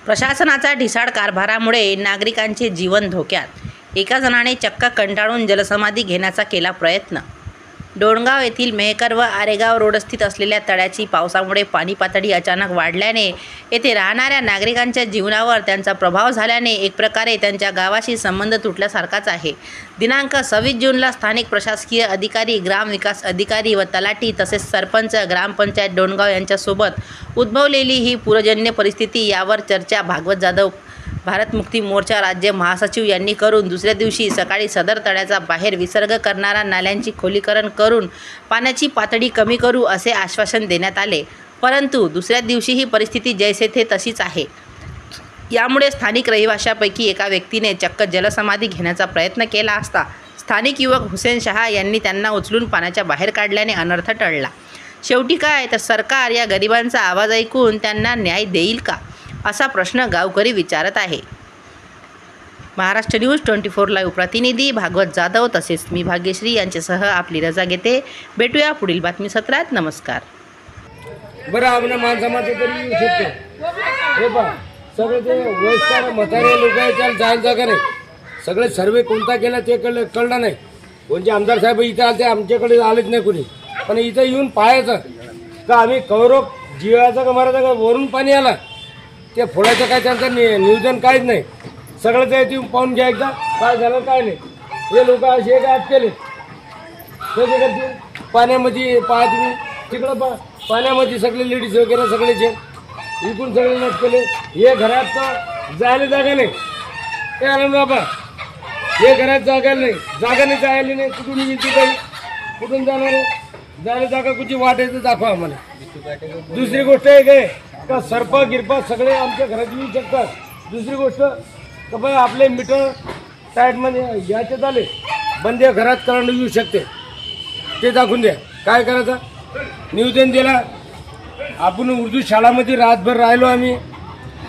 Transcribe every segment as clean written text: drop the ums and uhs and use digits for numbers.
प्रशासनाच्या ढिसाळ कारभारामुळे नागरिकांचे जीवन धोक्यात। एका जणाने चक्क कंटाळून जलसमाधी घेण्याचा केला प्रयत्न। डोणगाव येथील मेहकर व आरेगाव रोडस्थित असलेल्या तळ्याची पावसामुळे पाणी पातळी अचानक वाढल्याने येथे राहणाऱ्या नागरिकांच्या जीवनावर त्यांचा प्रभाव झाल्याने एक प्रकारे त्यांच्या गावाशी संबंध तुटल्यासारखाच आहे। दिनांक 26 जूनला स्थानिक प्रशासकीय अधिकारी, ग्रामविकास अधिकारी व तलाठी तसेच सरपंच, ग्रामपंचायत डोणगाव यांच्यासोबत उद्भवलेली ही पूरजन्य परिस्थिती यावर चर्चा भागवत जाधव, भारत मुक्ती मोर्चा राज्य महासचिव यांनी करून दुसऱ्या दिवशी सकाळी सदर तळ्याचा बाहेर विसर्ग करणारा नाल्यांची खोलीकरण करून पाण्याची पातळी कमी करू असे आश्वासन देण्यात आले, परंतु दुसऱ्या दिवशी ही परिस्थिती जैसे थे तशीच आहे। यामुळे स्थानिक रहिवाशांपैकी एका व्यक्तीने चक्क जलसमाधी घेण्याचा प्रयत्न केला असता स्थानिक युवक हुसेन शहा यांनी त्यांना उचलून पाण्याच्या बाहेर काढल्याने अनर्थ टळला। शेवटी काय तर सरकार या गरिबांचा आवाज ऐकून त्यांना न्याय देईल का, असा प्रश्न गावकरी विचारत आहे। महाराष्ट्र न्यूज 24 लाईव्ह प्रतिनिधी भागवत जाधव तसेच मी भाग्यश्री यांच्यासह आपली रजा घेते। भेटूया पुढील बातमी सत्रात। नमस्कार। बरं आपण माणसामध्ये तरी येऊ शकतो हे पहा, सगळे ते वयस्कर म्हातारे लोक आहेत जायला जागा नाही। सगळे सर्वे कोणता केला ते कळलं नाही। कोणते आमदार साहेब इथे आले, आमच्याकडे आलेच नाही कोणी, पण इथं येऊन पाहायचं का आम्ही कौरव जीवाचा का मारायचा का वरून पाणी आला ते फोडायचं काय त्यांचं नियोजन काहीच नाही। सगळं ते येऊन पाहून घ्यायचं काय झालं काय नाही। हे लोक असे काय केले पाण्यामध्ये पहा तुम्ही तिकडं पाण्यामध्ये सगळे लेडीज वगैरे सगळेचे इकडून सगळे नट केले। हे घरात तर जायला जागा नाही, हे आलं बाबा, हे घरात जागा नाही जायला नाही, कुठून येते काही कुठून जाणार आहे, जायला जागा कुठची वाटायचं दाखवा आम्हाला। दुसरी गोष्ट आहे काय का सरपा गिरपा सगळे आमच्या घरात येऊ शकतात। दुसरी गोष्ट का बाई आपले मीटर टाईटमध्ये याच्यात आले बंदे घरात करंट येऊ शकते, ते दाखवून द्या काय करायचं। निवेदन दिला आपण उर्दू शाळामध्ये रातभर राहिलो आम्ही,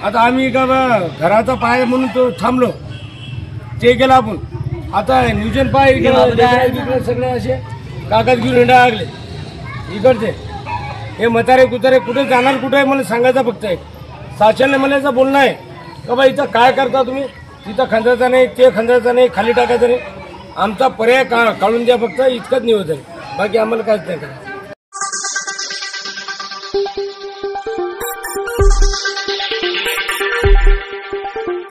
आता आम्ही का घराचा पाय म्हणून तो थांबलो, ते केलं आपण। आता नियोजन पाय सगळे असे कागद घेऊन हिंडा लागले इकडचे। हे म्हातारे कुतारे कुठे जाणार कुठे आहे मला सांगायचं फक्त आहे। शासनाने मला याचं बोलणं आहे का बा इथं काय करता तुम्ही, तिथं खंदायचं नाही, ते खंदायचं नाही, खाली टाकायचं नाही, आमचा पर्याय काढून द्या फक्त, इतकंच निवेदन, बाकी आम्हाला काहीच नाही करायचं।